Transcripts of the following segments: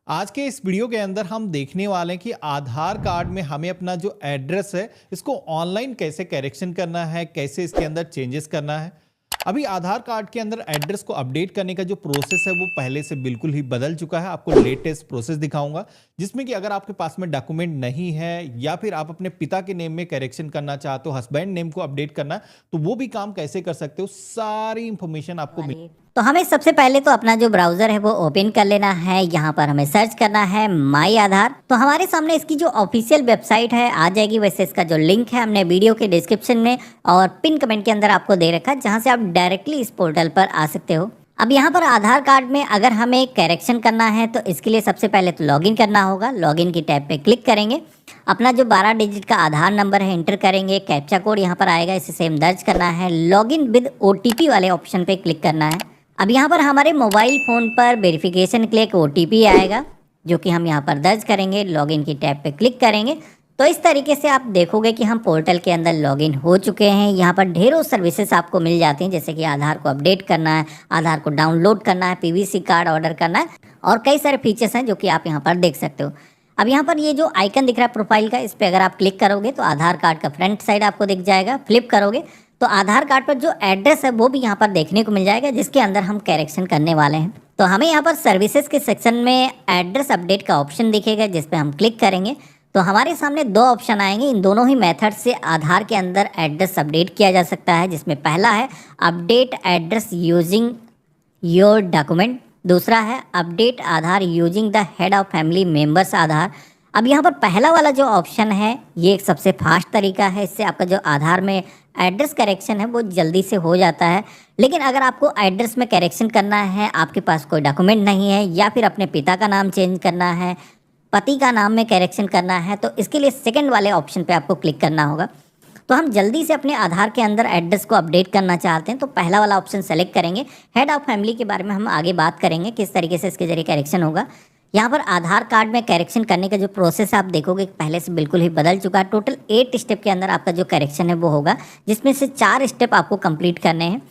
आज के इस वीडियो के अंदर हम देखने वाले हैं कि आधार कार्ड में हमें अपना जो एड्रेस है इसको ऑनलाइन कैसे करेक्शन करना है, कैसे इसके अंदर चेंजेस करना है। अभी आधार कार्ड के अंदर एड्रेस को अपडेट करने का जो प्रोसेस है वो पहले से बिल्कुल ही बदल चुका है। आपको लेटेस्ट प्रोसेस दिखाऊंगा जिसमें कि अगर आपके पास में डॉक्यूमेंट नहीं है या फिर आप अपने पिता के नेम में करेक्शन करना चाहते हो, हस्बैंड नेम को अपडेट करना है, तो वो भी काम कैसे कर सकते हो, सारी इंफॉर्मेशन आपको तो हमें सबसे पहले तो अपना जो ब्राउजर है वो ओपन कर लेना है। यहाँ पर हमें सर्च करना है माई आधार। तो हमारे सामने इसकी जो ऑफिशियल वेबसाइट है आ जाएगी। वैसे इसका जो लिंक है हमने वीडियो के डिस्क्रिप्शन में और पिन कमेंट के अंदर आपको दे रखा है, जहाँ से आप डायरेक्टली इस पोर्टल पर आ सकते हो। अब यहाँ पर आधार कार्ड में अगर हमें करेक्शन करना है तो इसके लिए सबसे पहले तो लॉगिन करना होगा। लॉगिन की टैब पे क्लिक करेंगे, अपना जो 12 डिजिट का आधार नंबर है एंटर करेंगे, कैप्चा कोड यहाँ पर आएगा, इसे सेम दर्ज करना है। लॉगिन विद OTP वाले ऑप्शन पे क्लिक करना है। अब यहाँ पर हमारे मोबाइल फ़ोन पर वेरिफिकेशन के लिए एक OTP आएगा जो कि हम यहाँ पर दर्ज करेंगे। लॉगिन की टैब पे क्लिक करेंगे तो इस तरीके से आप देखोगे कि हम पोर्टल के अंदर लॉगिन हो चुके हैं। यहाँ पर ढेरों सर्विसेज आपको मिल जाती हैं, जैसे कि आधार को अपडेट करना है, आधार को डाउनलोड करना है, PVC कार्ड ऑर्डर करना है और कई सारे फीचर्स हैं जो कि आप यहाँ पर देख सकते हो। अब यहाँ पर ये जो आइकन दिख रहा है प्रोफाइल का, इस पर अगर आप क्लिक करोगे तो आधार कार्ड का फ्रंट साइड आपको दिख जाएगा। फ्लिप करोगे तो आधार कार्ड पर जो एड्रेस है वो भी यहाँ पर देखने को मिल जाएगा, जिसके अंदर हम करेक्शन करने वाले हैं। तो हमें यहाँ पर सर्विसेज के सेक्शन में एड्रेस अपडेट का ऑप्शन दिखेगा, जिस पे हम क्लिक करेंगे तो हमारे सामने दो ऑप्शन आएंगे। इन दोनों ही मेथड से आधार के अंदर एड्रेस अपडेट किया जा सकता है, जिसमें पहला है update address using your document, दूसरा है update Aadhaar using the head of family members Aadhaar. अब यहाँ पर पहला वाला जो ऑप्शन है ये एक सबसे फास्ट तरीका है। इससे आपका जो आधार में एड्रेस करेक्शन है वो जल्दी से हो जाता है। लेकिन अगर आपको एड्रेस में करेक्शन करना है, आपके पास कोई डॉक्यूमेंट नहीं है या फिर अपने पिता का नाम चेंज करना है, पति का नाम में करेक्शन करना है, तो इसके लिए सेकंड वाले ऑप्शन पे आपको क्लिक करना होगा। तो हम जल्दी से अपने आधार के अंदर एड्रेस को अपडेट करना चाहते हैं तो पहला वाला ऑप्शन सेलेक्ट करेंगे। हेड ऑफ फैमिली के बारे में हम आगे बात करेंगे किस तरीके से इसके जरिए करेक्शन होगा। यहाँ पर आधार कार्ड में करेक्शन करने का जो प्रोसेस आप देखोगे पहले से बिल्कुल ही बदल चुका है। टोटल 8 स्टेप के अंदर आपका जो करेक्शन है वो होगा, जिसमें से 4 स्टेप आपको कंप्लीट करने हैं।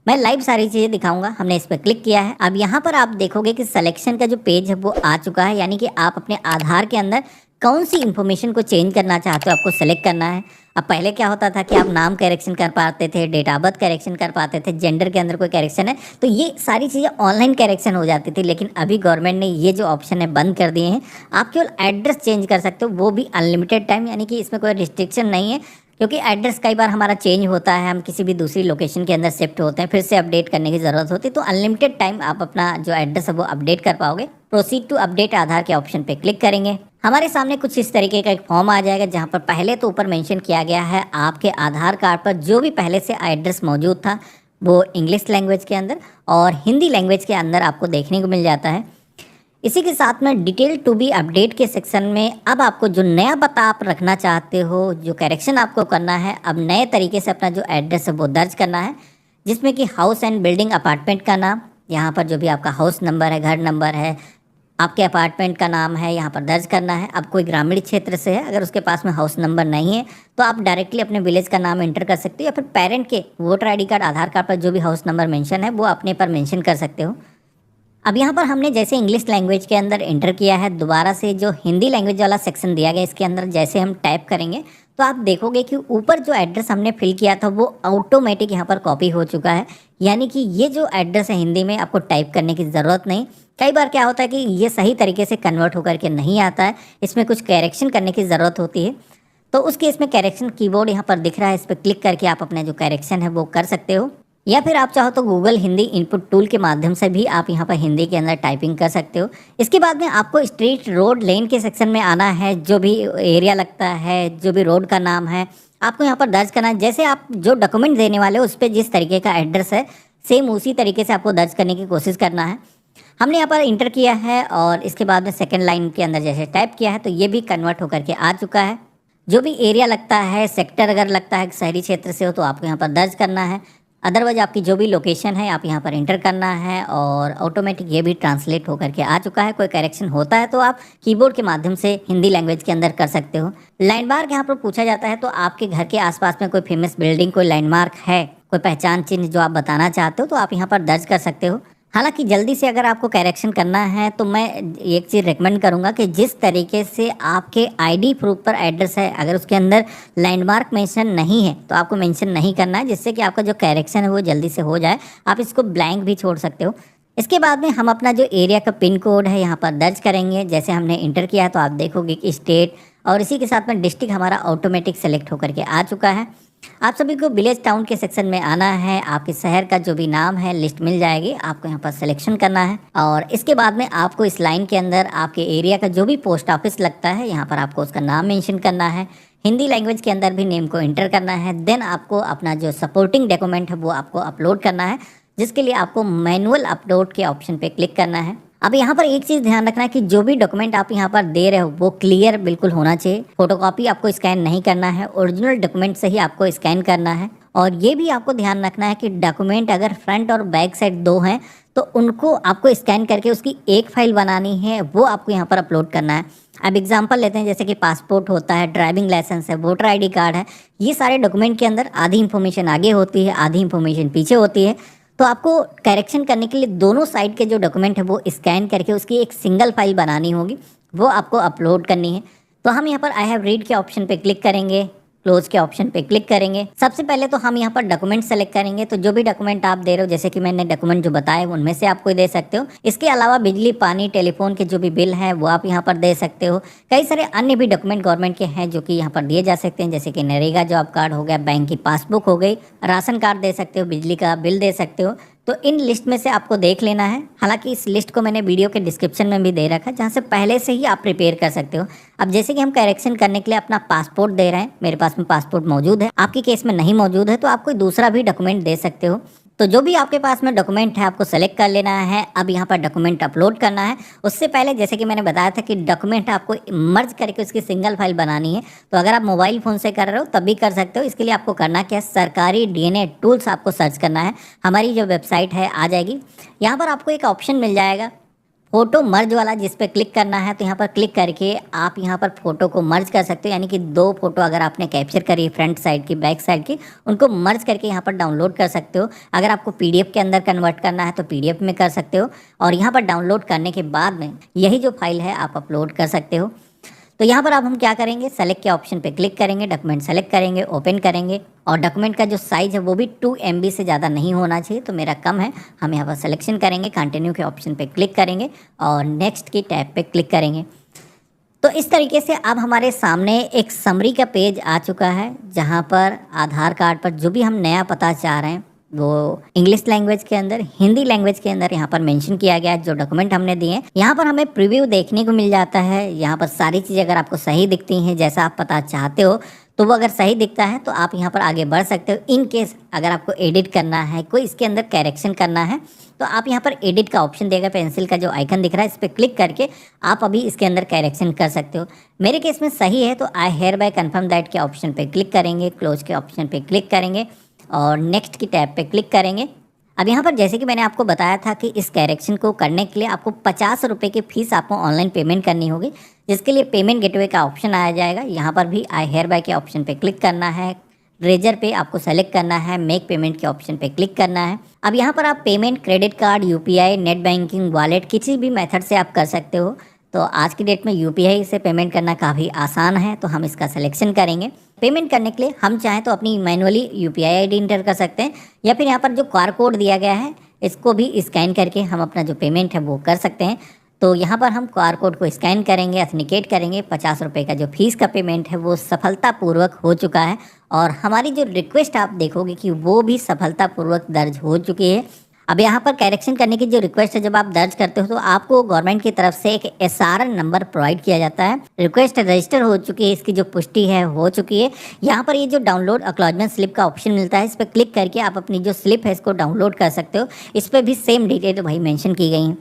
मैं लाइव सारी चीज़ें दिखाऊंगा। हमने इस पर क्लिक किया है। अब यहाँ पर आप देखोगे कि सिलेक्शन का जो पेज है वो आ चुका है, यानी कि आप अपने आधार के अंदर कौन सी इन्फॉर्मेशन को चेंज करना चाहते हो आपको सेलेक्ट करना है। अब पहले क्या होता था कि आप नाम करेक्शन कर पाते थे, डेट ऑफ बर्थ करेक्शन कर पाते थे, जेंडर के अंदर कोई करेक्शन है तो ये सारी चीज़ें ऑनलाइन करेक्शन हो जाती थी। लेकिन अभी गवर्नमेंट ने ये जो ऑप्शन है बंद कर दिए हैं। आप केवल एड्रेस चेंज कर सकते हो, वो भी अनलिमिटेड टाइम, यानी कि इसमें कोई रिस्ट्रिक्शन नहीं है। क्योंकि एड्रेस कई बार हमारा चेंज होता है, हम किसी भी दूसरी लोकेशन के अंदर शिफ्ट होते हैं, फिर से अपडेट करने की ज़रूरत होती है, तो अनलिमिटेड टाइम आप अपना जो एड्रेस है वो अपडेट कर पाओगे। प्रोसीड टू अपडेट आधार के ऑप्शन पे क्लिक करेंगे। हमारे सामने कुछ इस तरीके का एक फॉर्म आ जाएगा, जहाँ पर पहले तो ऊपर मेंशन किया गया है आपके आधार कार्ड पर जो भी पहले से एड्रेस मौजूद था वो इंग्लिश लैंग्वेज के अंदर और हिंदी लैंग्वेज के अंदर आपको देखने को मिल जाता है। इसी के साथ में डिटेल टू बी अपडेट के सेक्शन में अब आपको जो नया पता आप रखना चाहते हो, जो करेक्शन आपको करना है, अब नए तरीके से अपना जो एड्रेस है वो दर्ज करना है, जिसमें कि हाउस एंड बिल्डिंग अपार्टमेंट का नाम, यहाँ पर जो भी आपका हाउस नंबर है, घर नंबर है, आपके अपार्टमेंट का नाम है, यहाँ पर दर्ज करना है। अब कोई ग्रामीण क्षेत्र से है, अगर उसके पास में हाउस नंबर नहीं है तो आप डायरेक्टली अपने विलेज का नाम एंटर कर सकते हो, या फिर पेरेंट के वोटर ID कार्ड, आधार कार्ड पर जो भी हाउस नंबर मेंशन है वो अपने पर मेंशन कर सकते हो। अब यहाँ पर हमने जैसे इंग्लिश लैंग्वेज के अंदर एंटर किया है, दोबारा से जो हिंदी लैंग्वेज वाला सेक्शन दिया गया इसके अंदर जैसे हम टाइप करेंगे तो आप देखोगे कि ऊपर जो एड्रेस हमने फिल किया था वो ऑटोमेटिक यहाँ पर कॉपी हो चुका है। यानी कि ये जो एड्रेस है हिंदी में आपको टाइप करने की ज़रूरत नहीं। कई बार क्या होता है कि ये सही तरीके से कन्वर्ट होकर के नहीं आता है, इसमें कुछ करेक्शन करने की ज़रूरत होती है। तो उस केस में करेक्शन कीबोर्ड यहाँ पर दिख रहा है, इस पर क्लिक करके आप अपना जो करेक्शन है वो कर सकते हो, या फिर आप चाहो तो गूगल हिंदी इनपुट टूल के माध्यम से भी आप यहाँ पर हिंदी के अंदर टाइपिंग कर सकते हो। इसके बाद में आपको स्ट्रीट, रोड, लेन के सेक्शन में आना है। जो भी एरिया लगता है, जो भी रोड का नाम है, आपको यहाँ पर दर्ज करना है। जैसे आप जो डॉक्यूमेंट देने वाले हो उस पर जिस तरीके का एड्रेस है सेम उसी तरीके से आपको दर्ज करने की कोशिश करना है। हमने यहाँ पर इंटर किया है और इसके बाद में सेकेंड लाइन के अंदर जैसे टाइप किया है तो ये भी कन्वर्ट होकर के आ चुका है। जो भी एरिया लगता है, सेक्टर अगर लगता है शहरी क्षेत्र से हो तो आपको यहाँ पर दर्ज करना है। अदरवाइज आपकी जो भी लोकेशन है आप यहाँ पर इंटर करना है और ऑटोमेटिक ये भी ट्रांसलेट होकर के आ चुका है। कोई करेक्शन होता है तो आप कीबोर्ड के माध्यम से हिंदी लैंग्वेज के अंदर कर सकते हो। लैंडमार्क यहाँ पर पूछा जाता है तो आपके घर के आसपास में कोई फेमस बिल्डिंग, कोई लैंडमार्क है, कोई पहचान चिन्ह जो आप बताना चाहते हो तो आप यहाँ पर दर्ज कर सकते हो। हालांकि जल्दी से अगर आपको करेक्शन करना है तो मैं एक चीज़ रेकमेंड करूंगा कि जिस तरीके से आपके आईडी प्रूफ पर एड्रेस है, अगर उसके अंदर लैंडमार्क मेंशन नहीं है तो आपको मेंशन नहीं करना है, जिससे कि आपका जो करेक्शन है वो जल्दी से हो जाए। आप इसको ब्लैंक भी छोड़ सकते हो। इसके बाद में हम अपना जो एरिया का पिन कोड है यहाँ पर दर्ज करेंगे। जैसे हमने इंटर किया है तो आप देखोगे कि स्टेट और इसी के साथ में डिस्ट्रिक्ट हमारा ऑटोमेटिक सेलेक्ट होकर के आ चुका है। आप सभी को विलेज टाउन के सेक्शन में आना है। आपके शहर का जो भी नाम है लिस्ट मिल जाएगी, आपको यहाँ पर सिलेक्शन करना है। और इसके बाद में आपको इस लाइन के अंदर आपके एरिया का जो भी पोस्ट ऑफिस लगता है यहाँ पर आपको उसका नाम मेंशन करना है। हिंदी लैंग्वेज के अंदर भी नेम को एंटर करना है। देन आपको अपना जो सपोर्टिंग डॉक्यूमेंट है वो आपको अपलोड करना है, जिसके लिए आपको मैनुअल अपलोड के ऑप्शन पे क्लिक करना है। अब यहाँ पर एक चीज़ ध्यान रखना है कि जो भी डॉक्यूमेंट आप यहाँ पर दे रहे हो वो क्लियर बिल्कुल होना चाहिए। फोटोकॉपी आपको स्कैन नहीं करना है, ओरिजिनल डॉक्यूमेंट से ही आपको स्कैन करना है। और ये भी आपको ध्यान रखना है कि डॉक्यूमेंट अगर फ्रंट और बैक साइड दो हैं तो उनको आपको स्कैन करके उसकी एक फाइल बनानी है, वो आपको यहाँ पर अपलोड करना है। अब एग्जांपल लेते हैं, जैसे कि पासपोर्ट होता है, ड्राइविंग लाइसेंस है, वोटर आईडी कार्ड है। ये सारे डॉक्यूमेंट के अंदर आधी इन्फॉर्मेशन आगे होती है, आधी इन्फॉर्मेशन पीछे होती है। तो आपको करेक्शन करने के लिए दोनों साइड के जो डॉक्यूमेंट है वो स्कैन करके उसकी एक सिंगल फाइल बनानी होगी, वो आपको अपलोड करनी है। तो हम यहाँ पर आई हैव रीड के ऑप्शन पे क्लिक करेंगे, क्लोज के ऑप्शन पे क्लिक करेंगे। सबसे पहले तो हम यहाँ पर डॉक्यूमेंट सेलेक्ट करेंगे। तो जो भी डॉक्यूमेंट आप दे रहे हो, जैसे कि मैंने डॉक्यूमेंट जो बताए उनमें से आप कोई दे सकते हो। इसके अलावा बिजली, पानी, टेलीफोन के जो भी बिल है वो आप यहाँ पर दे सकते हो। कई सारे अन्य भी डॉक्यूमेंट गवर्नमेंट के हैं जो कि यहाँ पर दिए जा सकते हैं, जैसे कि नरेगा जॉब कार्ड हो गया, बैंक की पासबुक हो गई, राशन कार्ड दे सकते हो, बिजली का बिल दे सकते हो। तो इन लिस्ट में से आपको देख लेना है। हालांकि इस लिस्ट को मैंने वीडियो के डिस्क्रिप्शन में भी दे रखा है, जहां से पहले से ही आप प्रिपेयर कर सकते हो। अब जैसे कि हम करेक्शन करने के लिए अपना पासपोर्ट दे रहे हैं, मेरे पास में पासपोर्ट मौजूद है, आपके केस में नहीं मौजूद है तो आप कोई दूसरा भी डॉक्यूमेंट दे सकते हो। तो जो भी आपके पास में डॉक्यूमेंट है आपको सेलेक्ट कर लेना है। अब यहाँ पर डॉक्यूमेंट अपलोड करना है। उससे पहले जैसे कि मैंने बताया था कि डॉक्यूमेंट आपको मर्ज करके उसकी सिंगल फाइल बनानी है। तो अगर आप मोबाइल फ़ोन से कर रहे हो तब भी कर सकते हो। इसके लिए आपको करना क्या है, सरकारी डीएनए टूल्स आपको सर्च करना है। हमारी जो वेबसाइट है आ जाएगी, यहाँ पर आपको एक ऑप्शन मिल जाएगा फोटो मर्ज वाला, जिस पे क्लिक करना है। तो यहाँ पर क्लिक करके आप यहाँ पर फोटो को मर्ज कर सकते हो, यानी कि दो फोटो अगर आपने कैप्चर करी फ्रंट साइड की, बैक साइड की, उनको मर्ज करके यहाँ पर डाउनलोड कर सकते हो। अगर आपको पीडीएफ के अंदर कन्वर्ट करना है तो पीडीएफ में कर सकते हो। और यहाँ पर डाउनलोड करने के बाद में यही जो फाइल है आप अपलोड कर सकते हो। तो यहाँ पर अब हम क्या करेंगे, सेलेक्ट के ऑप्शन पे क्लिक करेंगे, डॉक्यूमेंट सेलेक्ट करेंगे, ओपन करेंगे। और डॉक्यूमेंट का जो साइज़ है वो भी 2 MB से ज़्यादा नहीं होना चाहिए, तो मेरा कम है। हम यहाँ पर सिलेक्शन करेंगे, कंटिन्यू के ऑप्शन पे क्लिक करेंगे और नेक्स्ट की टैब पे क्लिक करेंगे। तो इस तरीके से अब हमारे सामने एक समरी का पेज आ चुका है, जहाँ पर आधार कार्ड पर जो भी हम नया पता चाह रहे हैं वो इंग्लिश लैंग्वेज के अंदर, हिंदी लैंग्वेज के अंदर यहाँ पर मेंशन किया गया है। जो डॉक्यूमेंट हमने दिए हैं यहाँ पर हमें प्रीव्यू देखने को मिल जाता है। यहाँ पर सारी चीज़ें अगर आपको सही दिखती हैं, जैसा आप पता चाहते हो, तो वो अगर सही दिखता है तो आप यहाँ पर आगे बढ़ सकते हो। इन केस अगर आपको एडिट करना है, कोई इसके अंदर करेक्शन करना है, तो आप यहाँ पर एडिट का ऑप्शन देगा, पेंसिल का जो आइकन दिख रहा है इस पर क्लिक करके आप अभी इसके अंदर करेक्शन कर सकते हो। मेरे केस में सही है तो आई हेयर बाय कन्फर्म दैट के ऑप्शन पे क्लिक करेंगे, क्लोज के ऑप्शन पे क्लिक करेंगे और नेक्स्ट की टैब पे क्लिक करेंगे। अब यहाँ पर जैसे कि मैंने आपको बताया था कि इस करेक्शन को करने के लिए आपको 50 रुपये की फ़ीस आपको ऑनलाइन पेमेंट करनी होगी, जिसके लिए पेमेंट गेटवे का ऑप्शन आया जाएगा। यहाँ पर भी आई हेयर बाय के ऑप्शन पे क्लिक करना है, रेजर पे आपको सेलेक्ट करना है, मेक पेमेंट के ऑप्शन पे क्लिक करना है। अब यहाँ पर आप payment credit card, UPI, net banking, wallet, किसी भी मेथड से आप कर सकते हो। तो आज की डेट में यूपीआई से पेमेंट करना काफ़ी आसान है, तो हम इसका सिलेक्शन करेंगे। पेमेंट करने के लिए हम चाहें तो अपनी मैनुअली यूपीआई आईडी इंटर कर सकते हैं, या फिर यहाँ पर जो QR कोड दिया गया है इसको भी स्कैन करके हम अपना जो पेमेंट है वो कर सकते हैं। तो यहाँ पर हम QR कोड को स्कैन करेंगे, ऑथेंटिकेट करेंगे। 50 रुपये का जो फीस का पेमेंट है वो सफलतापूर्वक हो चुका है और हमारी जो रिक्वेस्ट आप देखोगे कि वो भी सफलतापूर्वक दर्ज हो चुकी है। अब यहाँ पर करेक्शन करने की जो रिक्वेस्ट है जब आप दर्ज करते हो तो आपको गवर्नमेंट की तरफ से एक SRN नंबर प्रोवाइड किया जाता है। रिक्वेस्ट रजिस्टर हो चुकी है, इसकी जो पुष्टि है हो चुकी है। यहाँ पर ये जो डाउनलोड एक्नॉलेजमेंट स्लिप का ऑप्शन मिलता है, इस पर क्लिक करके आप अपनी जो स्लिप है इसको डाउनलोड कर सकते हो। इस पर भी सेम डिटेल भाई मेंशन की गई हैं।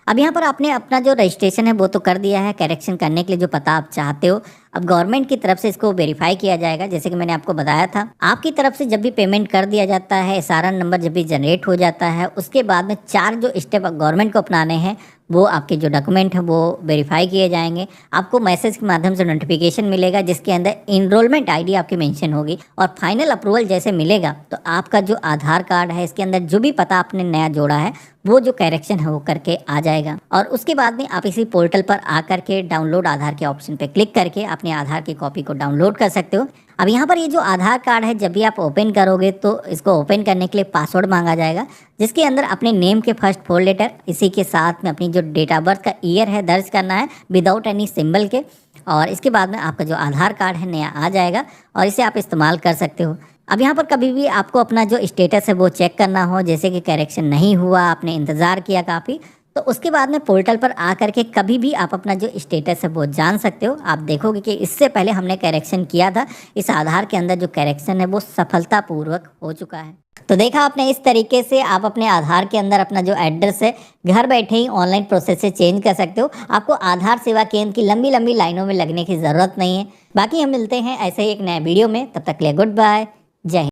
अब यहाँ पर आपने अपना जो रजिस्ट्रेशन है वो तो कर दिया है। करेक्शन करने के लिए जो पता आप चाहते हो, अब गवर्नमेंट की तरफ से इसको वेरीफाई किया जाएगा। जैसे कि मैंने आपको बताया था, आपकी तरफ से जब भी पेमेंट कर दिया जाता है, SRN नंबर जब भी जनरेट हो जाता है, उसके बाद में 4 जो स्टेप गवर्नमेंट को अपनाने हैं, वो आपके जो डॉक्यूमेंट है वो वेरीफाई किए जाएंगे। आपको मैसेज के माध्यम से नोटिफिकेशन मिलेगा जिसके अंदर इनरोलमेंट ID आपकी मेंशन होगी और फाइनल अप्रूवल जैसे मिलेगा तो आपका जो आधार कार्ड है इसके अंदर जो भी पता आपने नया जोड़ा है वो जो करेक्शन है वो करके आ जाएगा। और उसके बाद में आप इसी पोर्टल पर आकर के डाउनलोड आधार के ऑप्शन पे क्लिक करके अपने आधार की कॉपी को डाउनलोड कर सकते हो। अब यहाँ पर ये जो आधार कार्ड है जब भी आप ओपन करोगे तो इसको ओपन करने के लिए पासवर्ड मांगा जाएगा, जिसके अंदर अपने नेम के फर्स्ट 4 लेटर, इसी के साथ में अपनी जो डेट ऑफ बर्थ का ईयर है दर्ज करना है विदाउट एनी सिंबल के। और इसके बाद में आपका जो आधार कार्ड है नया आ जाएगा और इसे आप इस्तेमाल कर सकते हो। अब यहाँ पर कभी भी आपको अपना जो स्टेटस है वो चेक करना हो, जैसे कि करेक्शन नहीं हुआ, आपने इंतज़ार किया काफ़ी, तो उसके बाद में पोर्टल पर आकर के कभी भी आप अपना जो स्टेटस है वो जान सकते हो। आप देखोगे कि इससे पहले हमने करेक्शन किया था, इस आधार के अंदर जो करेक्शन है वो सफलतापूर्वक हो चुका है। तो देखा आपने, इस तरीके से आप अपने आधार के अंदर अपना जो एड्रेस है घर बैठे ही ऑनलाइन प्रोसेस से चेंज कर सकते हो। आपको आधार सेवा केंद्र की लंबी लंबी लाइनों में लगने की ज़रूरत नहीं है। बाकी हम मिलते हैं ऐसे ही एक नए वीडियो में, तब तक के लिए गुड बाय, जय हिंद।